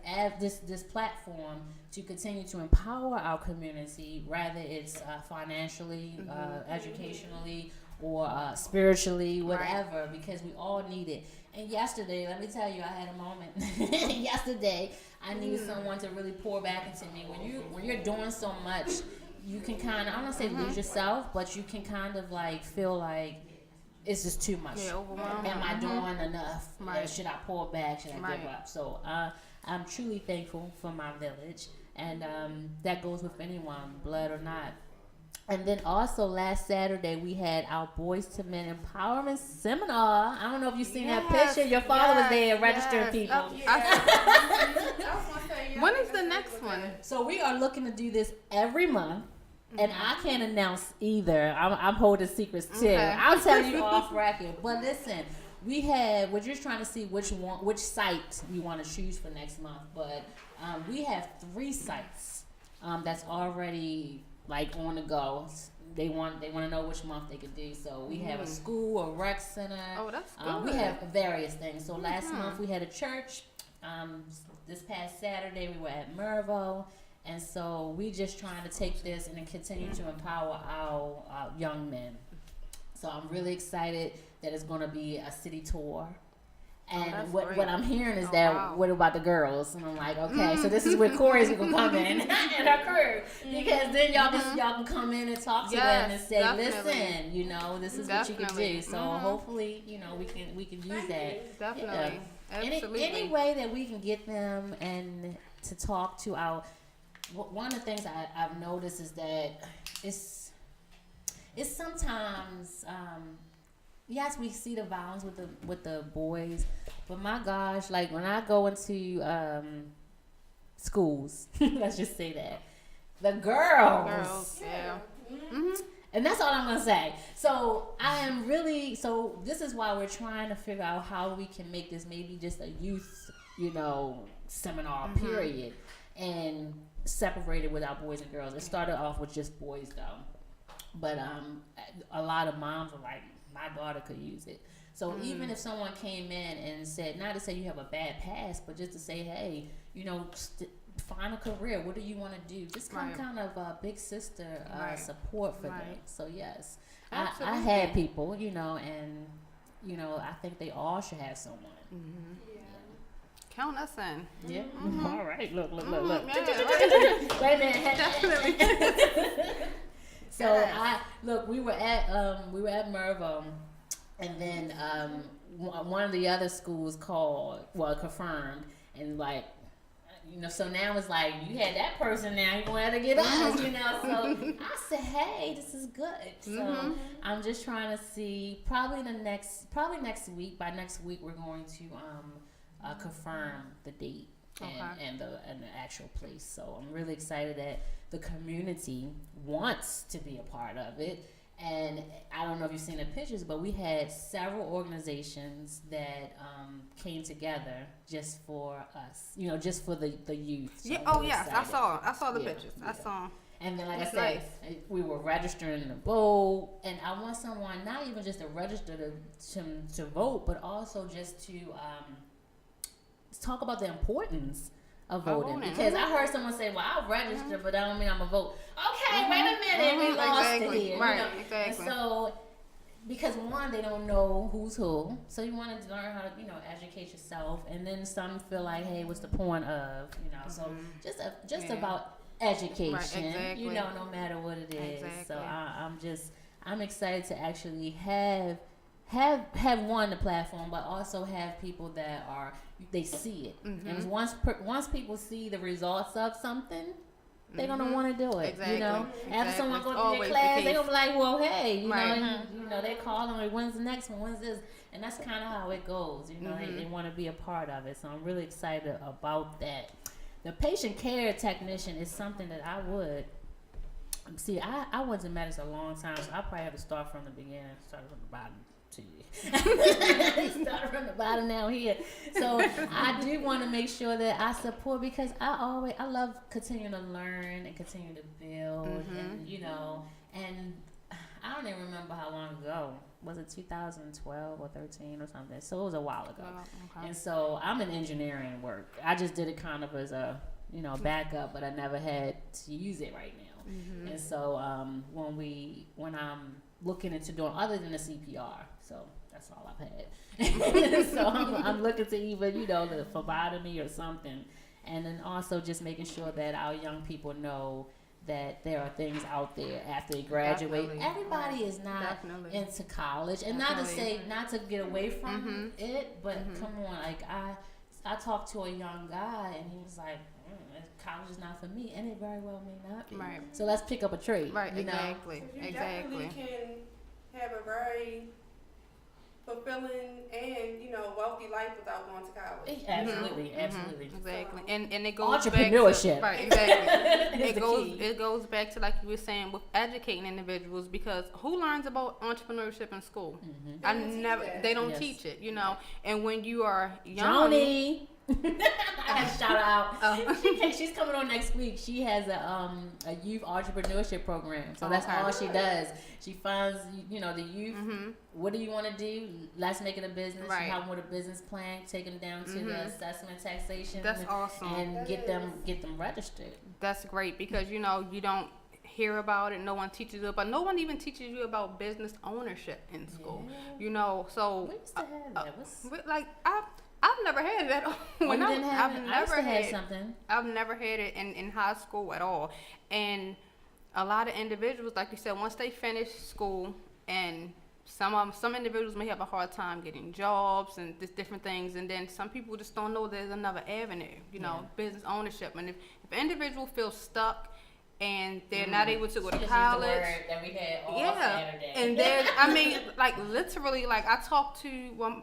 platform to continue to empower our community, whether it's financially, educationally, or spiritually, whatever, because we all need it. And yesterday, let me tell you, I had a moment. Yesterday, I needed someone to really pour back into me. When you're doing so much, you can kind of, I don't want to say lose yourself, but you can kind of like feel like it's just too much. Yeah, overwhelmed. Am I doing enough? Right. Should I pull back? Should I Right. give up? So I'm truly thankful for my village, and that goes with anyone, blood or not. And then also last Saturday we had our Boys to Men Empowerment Seminar. I don't know if you've seen that picture. Your father was there registering people. Oh, I was gonna say, yeah, when is the next one? So we are looking to do this every month. And I can't announce either. I'm holding secrets too. Okay. I'll tell you off record. But listen, we're just trying to see which site we want to choose for next month. But we have 3 sites that's already like on the go. They want to know which month they could do. So we have a school, a rec center. Oh, that's good. We have various things. So last month we had a church. This past Saturday we were at Mervo. And so we just trying to take this and then continue to empower our young men. So I'm really excited that it's going to be a city tour. And what I'm hearing is what about the girls? And I'm like, okay, so this is where Corey's going to come in and her crew. Because then y'all can come in and talk to them and say, listen, this is what you can do. So hopefully, we can use that. Definitely. Yeah. Absolutely. Any way that we can get them and to talk to our... One of the things I've noticed is that it's sometimes yes, we see the violence with the boys, but my gosh, like when I go into schools, let's just say that the girls, yeah. and that's all I'm gonna say. So this is why we're trying to figure out how we can make this maybe just a youth, seminar period, and separated with our boys and girls. It started off with just boys though, but a lot of moms are like, my daughter could use it. So even if someone came in and said, not to say you have a bad past, but just to say, hey, find a career. What do you want to do? Just kind of a big sister support for them. So yes, I had people, and I think they all should have someone. Count us in. Yeah. All right. Look. Yeah. Wait a minute. Definitely. So we were at Mervo, and then one of the other schools confirmed, and so now it's like you had that person now, you want to get us, So I said, hey, this is good. So I'm just trying to see probably next week. By next week, we're going to confirm the date and the actual place. So I'm really excited that the community wants to be a part of it. And I don't know if you've seen the pictures, but we had several organizations that came together just for us, just for the youth. So Yeah. I'm Oh really yes, excited. I saw the pictures. I saw. And then, like That's I said, we were registering to vote, and I want someone not even just to register to vote, but also just to talk about the importance of voting. voting. Because I heard someone say, well, I'll register, but that don't mean I'm going to vote. Okay, wait a minute, we lost Exactly. it here. Right, You know? exactly. And so, because one, they don't know who's who, so you want to learn how to, educate yourself, and then some feel like, hey, what's the point of, so just about education, Right, exactly. no matter what it is. Exactly. So I'm excited to actually have one the platform, but also have people that they see it, and once people see the results of something, they're gonna want to do it. Exactly. After someone goes to Always their the class, case. they're gonna be like, well, hey, Right. they call them, when's the next one, when's this, and that's kind of how it goes. They want to be a part of it. So I'm really excited about that. The patient care technician is something that I would see. I went to medicine a long time, so I probably have to start from the beginning, start from the bottom. Start from the bottom now here. So I do want to make sure that I support, because I love continuing to learn and continue to build, and I don't even remember how long ago. Was it 2012 or 13 or something? So it was a while ago. Oh, okay. And so I'm in engineering work. I just did it kind of as a backup, but I never had to use it right now. And so when I'm looking into doing other than the CPR, so that's all I've had. So I'm looking to either the phlebotomy or something, and then also just making sure that our young people know that there are things out there after they graduate. Definitely. Everybody is not Definitely. into college, and not to get away from it, but come on, like I talked to a young guy and he was like, college is not for me, and it very well may not be. Right. So let's pick up a trade. Right, you know? exactly. You Exactly. definitely can have a very fulfilling and wealthy life without going to college. Absolutely, absolutely. Exactly. And it goes Entrepreneurship. back to, right, exactly. Is the key. It goes back to, like you were saying, with educating individuals, because who learns about entrepreneurship in school? They don't Yes. teach it, And when you are young, Johnny. I had to shout her out. She's coming on next week. She has a youth entrepreneurship program. So that's all she does. She finds the youth. What do you want to do? Let's make it a business. Right. You have them with a business plan. Take them down to the assessment, taxation. That's awesome. And get them registered. That's great, because you don't hear about it. No one teaches you, but no one even teaches you about business ownership in school. So We used to have that. I've never had that. Something. I've never had it in high school at all. And a lot of individuals, like you said, once they finish school, and some individuals may have a hard time getting jobs and different things, and then some people just don't know there's another avenue, business ownership. And if an individual feels stuck and they're not able to go to college, the word that we had all Saturday. and there's, literally, I talk to,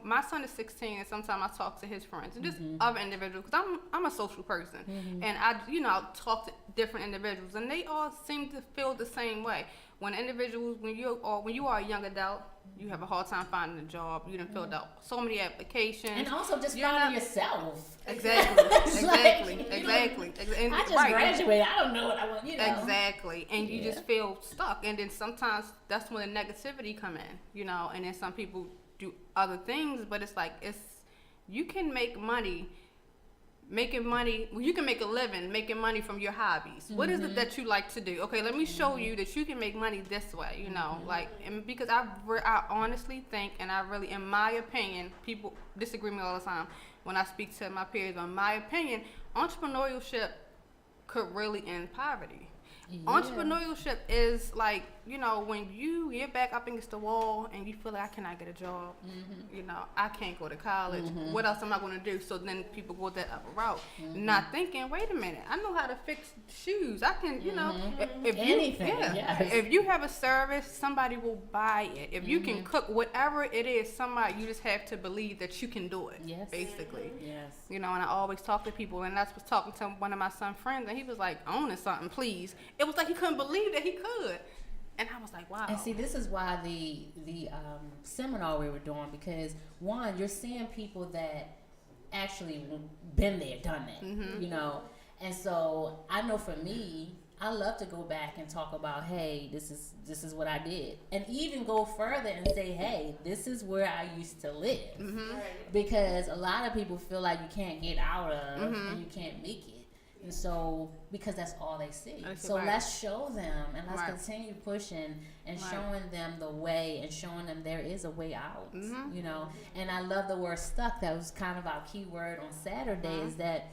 my son is 16, and sometimes I talk to his friends and just other individuals, because I'm a social person, and I talk to different individuals, and they all seem to feel the same way. When you are a young adult, you have a hard time finding a job. You done filled out so many applications, And also just finding yourself. Exactly. I just graduated. I don't know what I want. Exactly, and you just feel stuck, and then sometimes that's when the negativity come in, and then some people do other things, but it's you can make money. You can make a living making money from your hobbies. What is it that you like to do? Okay, let me show you that you can make money this way, and because I honestly think, and I really, in my opinion, people disagree with me all the time when I speak to my peers, but in my opinion, entrepreneurship could really end poverty. Yeah. Entrepreneurship is when you get back up against the wall and you feel like, I cannot get a job, I can't go to college, what else am I going to do? So then people go that other route, not thinking, wait a minute, I know how to fix shoes. I can, if you have a service, somebody will buy it. If you can cook, whatever it is, you just have to believe that you can do it, basically. Yes. And I always talk to people, and I was talking to one of my son's friends, and he was like, owning something, please. It was like he couldn't believe that he could. And I was like, wow. And see, this is why the seminar we were doing, because one, you're seeing people that actually been there, done that, And so I know for me, I love to go back and talk about, hey, this is what I did, and even go further and say, hey, this is where I used to live, because a lot of people feel like you can't get out of and you can't make it. And so, because that's all they see. So right. let's show them and let's Right. continue pushing and Right. showing them the way and showing them there is a way out, you know. And I love the word stuck. That was kind of our key word on Saturday is that,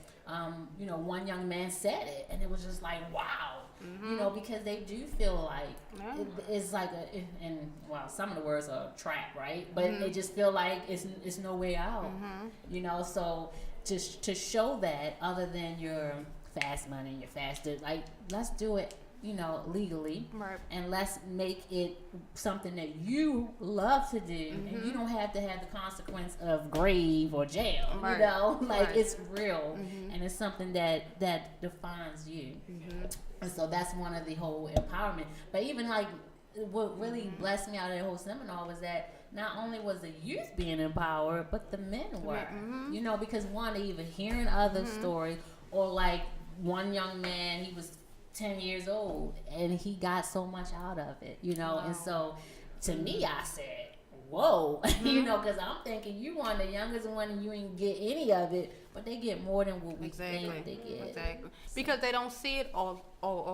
you know, one young man said it and it was just like, wow. You know, because they do feel like it's like well, some of the words are a trap, right? But they just feel like it's no way out, you know. So just to show that, other than your fast money, your like let's do it, you know, legally, Right. and let's make it something that you love to do, and you don't have to have the consequence of grave or jail, Right. you know, like Right. it's real, and it's something that defines you. And so that's one of the whole empowerment. But even like what really blessed me out of that whole seminar was that not only was the youth being empowered, but the men were. You know, because one, they even hearing other stories, or like one young man, he was 10 years old and he got so much out of it, you know. And so to me, I said, whoa, you know, because I'm thinking you one of the youngest one and you ain't get any of it, but they get more than what we think they get. Exactly. Because they don't see it all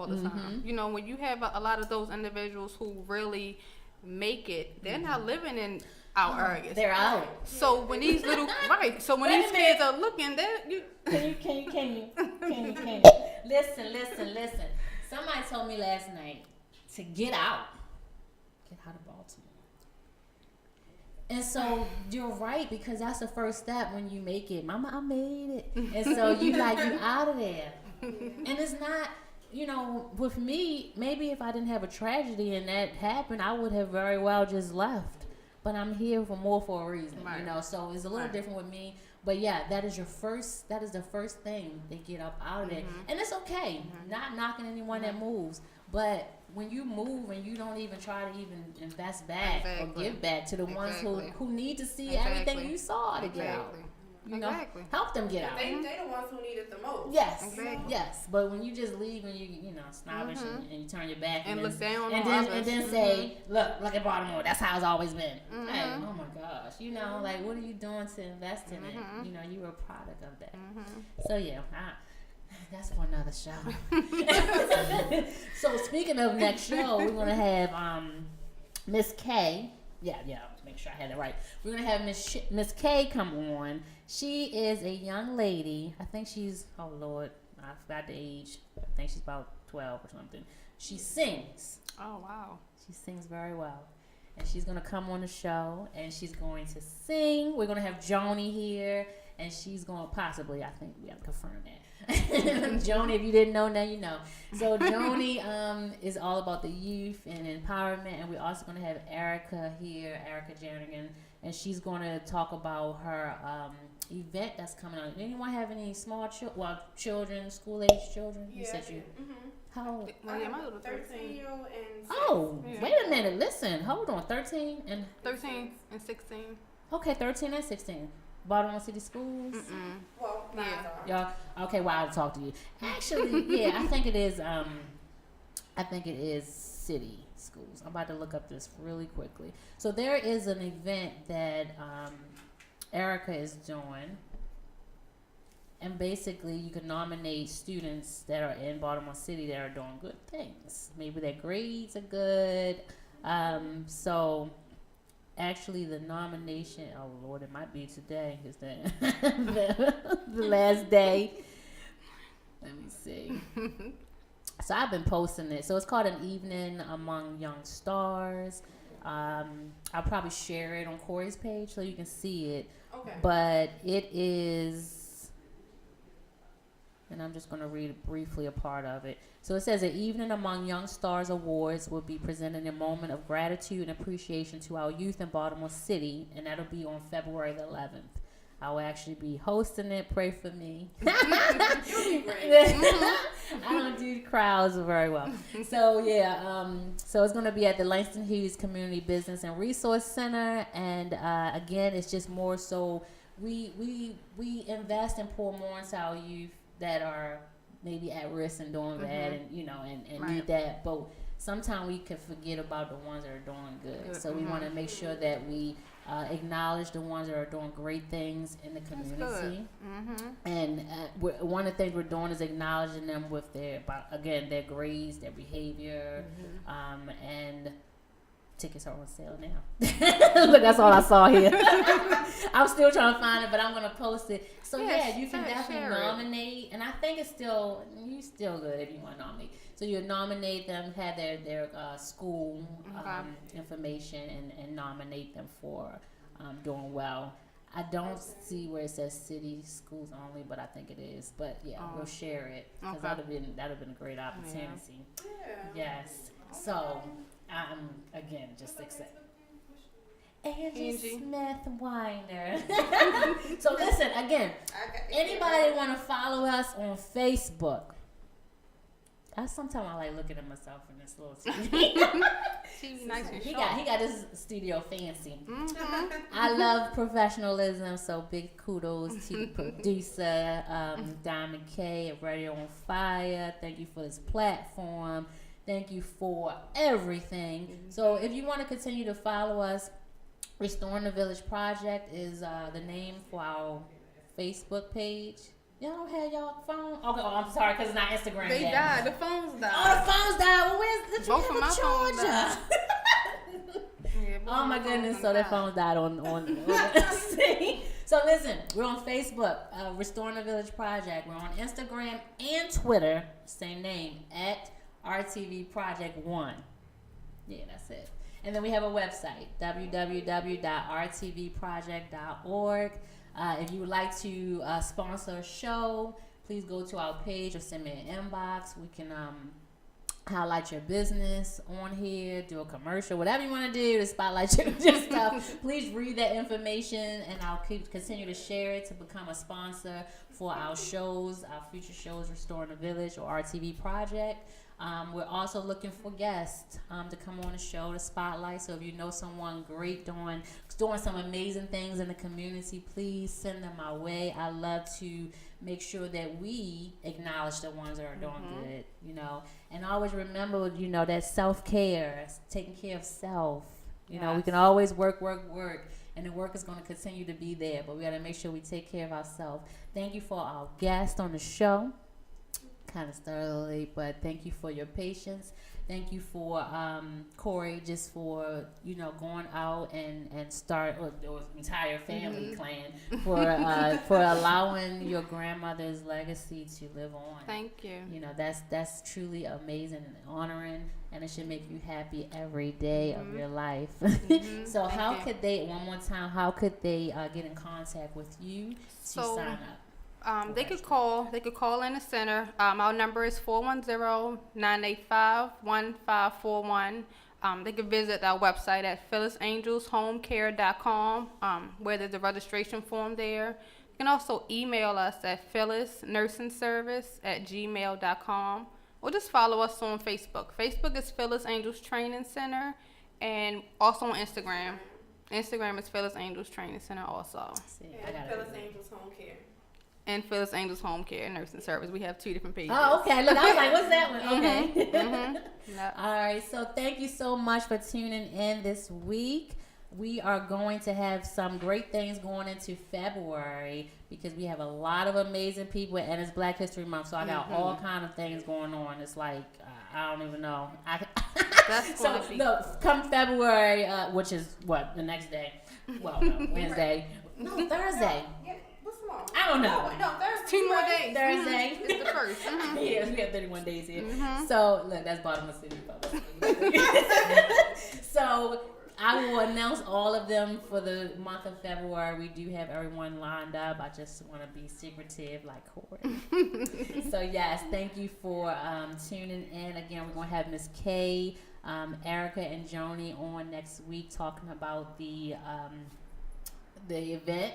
the time. You know, when you have a lot of those individuals who really make it, they're not living in our areas. They're out. So when these little so when Wait a these kids are looking, they're you. Can you? Listen. Somebody told me last night to get out of Baltimore. And so you're right, because that's the first step when you make it. Mama, I made it. And so you out of there. And it's not, you know, with me, maybe if I didn't have a tragedy and that happened, I would have very well just left. But I'm here for a reason, you know. So it's a little different with me. But yeah, that is the first thing they get up out of there. And it's okay. Not knocking anyone that moves. But when you move and you don't even try to even invest back or give back to the ones who need to see everything you saw to get out. You know, help them get out. They the ones who need it the most. Yes, yes. But when you just leave and you know snobbish and you turn your back And look down and on then others. and then say, look at Baltimore. That's how it's always been. Hey, oh my gosh, you know, like what are you doing to invest in it? You know, you were a product of that. So yeah, that's for another show. So speaking of next show, we're gonna have Miss K. Yeah. Make sure I had it right. We're gonna have Miss K come on. She is a young lady. I think she's, oh Lord, I forgot the age. I think she's about 12 or something. She sings. Oh wow. She sings very well. And she's going to come on the show and she's going to sing. We're going to have Joni here and she's going to possibly, I think we have to confirm that. Joni, if you didn't know, now you know. So Joni is all about the youth and empowerment. And we're also going to have Erica here, Erica Jernigan. And she's going to talk about her event that's coming on. Anyone have any small children, school-age children? You said you. How old? Well, yeah, my little 13-year-old and 6. Oh, wait a minute. Listen. Hold on. 13 and 16. Okay, 13 and 16. Baltimore City Schools. Well, Yeah. Y'all. Okay, well, I'll talk to you. Actually, yeah, I think it is. I think it is city schools. I'm about to look up this really quickly. So there is an event that Erica is doing, and basically you can nominate students that are in Baltimore City that are doing good things. Maybe their grades are good. So actually the nomination, oh Lord, it might be today. Is that the last day? Let me see. So I've been posting it. So it's called An Evening Among Young Stars. I'll probably share it on Corey's page so you can see it. Okay. But it is, and I'm just going to read briefly a part of it. So it says, An Evening Among Young Stars Awards will be presenting a moment of gratitude and appreciation to our youth in Baltimore City, and that'll be on February the 11th. I will actually be hosting it. Pray for me. I don't do crowds very well. So yeah, so it's going to be at the Langston Hughes Community Business and Resource Center, and again, it's just more so we invest and pour more into our youth that are maybe at risk and doing bad, and you know, and Right. need that. But sometimes we can forget about the ones that are doing good. So we want to make sure that we acknowledge the ones that are doing great things in the community. And one of the things we're doing is acknowledging them with their grades, their behavior, and tickets are on sale now. Look, that's all I saw here. I'm still trying to find it, but I'm gonna post it. So you can definitely nominate, and I think it's still good if you want to nominate. So you nominate them, have their school information, and nominate them for doing well. I don't see where it says city schools only, but I think it is. But we'll share it because that'd have been a great opportunity. Yes. So. Again, just accept. Angie Smith Weiner. So listen, again, anybody want to follow us on Facebook? Sometimes I like looking at myself in this little studio. She's nice and He got this studio fancy. I love professionalism, so big kudos to the producer, Diamond K at Radio on Fire. Thank you for this platform. Thank you for everything. So if you want to continue to follow us, Restoring the Village Project is the name for our Facebook page. Y'all don't have y'all phone? Okay, I'm sorry, because it's not Instagram They yet. died. The phones died. Oh, the phone's died. Well, where's the Both of my phones charger? Oh my goodness! So that phone died on So listen, we're on Facebook, Restoring the Village Project. We're on Instagram and Twitter, same name, at RTV Project 1. Yeah, that's it. And then we have a website, www.rtvproject.org. If you would like to sponsor a show, please go to our page or send me an inbox. We can highlight your business on here, do a commercial, whatever you want to do to spotlight your stuff. Please read that information, and I'll continue to share it to become a sponsor for our shows, our future shows, Restoring the Village or RTV Project. We're also looking for guests to come on the show to spotlight. So if you know someone great doing some amazing things in the community, please send them my way. I love to make sure that we acknowledge the ones that are doing good, and always remember, that self-care, taking care of self. You know, we can always work, and the work is going to continue to be there, but we got to make sure we take care of ourselves. Thank you for our guest on the show. Kind of started a little late, but thank you for your patience. Thank you for Corey, just for going out and start or entire family clan for allowing your grandmother's legacy to live on. Thank you. That's truly amazing and honoring, and it should make you happy every day of your life. So how could they get in contact with you to sign up? They could call in the center. Our number is 410-985-1541. They could visit our website at phyllisangelsHomeCare.com, where there's a registration form there. You can also email us at phyllisnursingservice@gmail.com, or just follow us on Facebook. Facebook is Phyllis Angels Training Center, and also on Instagram. Instagram is Phyllis Angels Training Center also. Phyllis Angels Home Care. And Phyllis Angels Home Care Nursing Service. We have 2 different pages. Oh, okay. Look, I was like, what's that one? Okay. Yep. All right. So thank you so much for tuning in this week. We are going to have some great things going into February because we have a lot of amazing people, and it's Black History Month. So I got all kind of things going on. It's like, I don't even know. So look, come February, which is the next day? Well, no, Wednesday. No, Thursday. I don't know. No, Thursday. 2 more days. Thursday. It's the first. Yes, we have 31 days here. So, look, that's Baltimore City. So, I will announce all of them for the month of February. We do have everyone lined up. I just want to be secretive like Corey. So, yes, thank you for tuning in. Again, we're going to have Miss Kay, Erica, and Joni on next week talking about the event,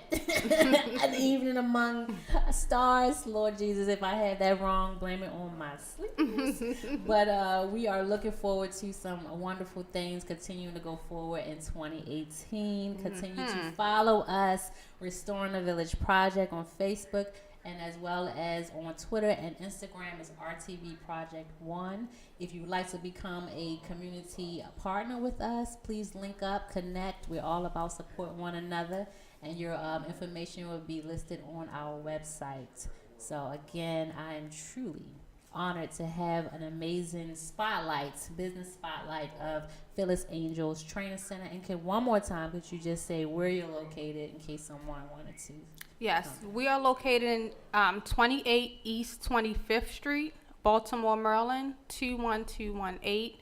an evening among stars. Lord Jesus, if I had that wrong, blame it on my sleepers. But we are looking forward to some wonderful things continuing to go forward in 2018. Continue to follow us, Restoring the Village Project on Facebook and as well as on Twitter and Instagram is RTV Project 1. If you would like to become a community partner with us, please link up, connect. We're all about support one another, and your information will be listed on our website. So again, I am truly honored to have an amazing business spotlight of Phyllis Angels Training Center. And one more time, could you just say where you're located in case someone wanted to? Yes, we are located in 28 East 25th Street, Baltimore, Maryland, 21218.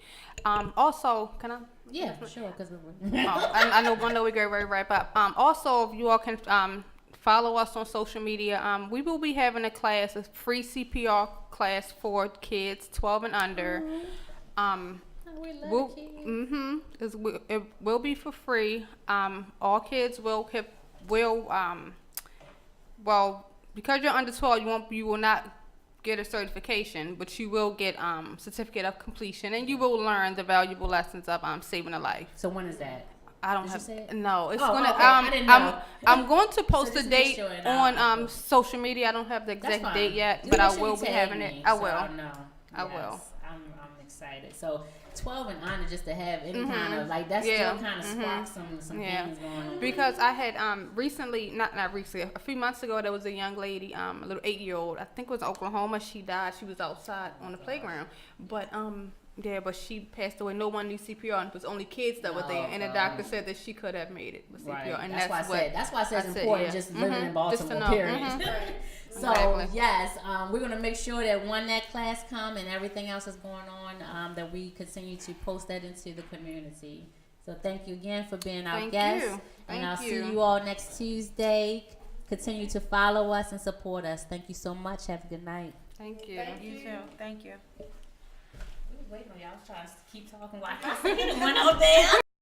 Also, can I? Yeah, sure, because I know we go right up. Also, if you all can follow us on social media. We will be having a class, a free CPR class for kids 12 and under. we love kids. It will be for free. All kids will because you're under 12, you will not get a certification, but you will get certificate of completion, and you will learn the valuable lessons of saving a life. So when is that? I don't Did have. you say it? No, it's Oh, gonna. okay. I didn't know. I'm going to post So the just make date sure and on social media. I don't have the That's exact fine. date yet, Just but make I sure will you be tag having me it. I so will. I know. I will. I'm excited. So 12 and under, just to have any kind of that still kind of sparks some things going on. Because I had recently, not recently, a few months ago, there was a young lady, a little 8-year-old. I think it was Oklahoma. She died. She was outside on the playground, but but she passed away. No one knew CPR, and it was only kids that were there. And the doctor said that she could have made it with CPR. Right. And that's why I said it's important just living in Just to Baltimore, know. period. So, Exactly. yes, we're going to make sure that when that class come and everything else is going on, that we continue to post that into the community. So thank you again for being our Thank guest. you. And I'll Thank see you. you all next Tuesday. Continue to follow us and support us. Thank you so much. Have a good night. Thank you. You too. Thank you. Wait on y'all. I was trying to keep talking while I went out there.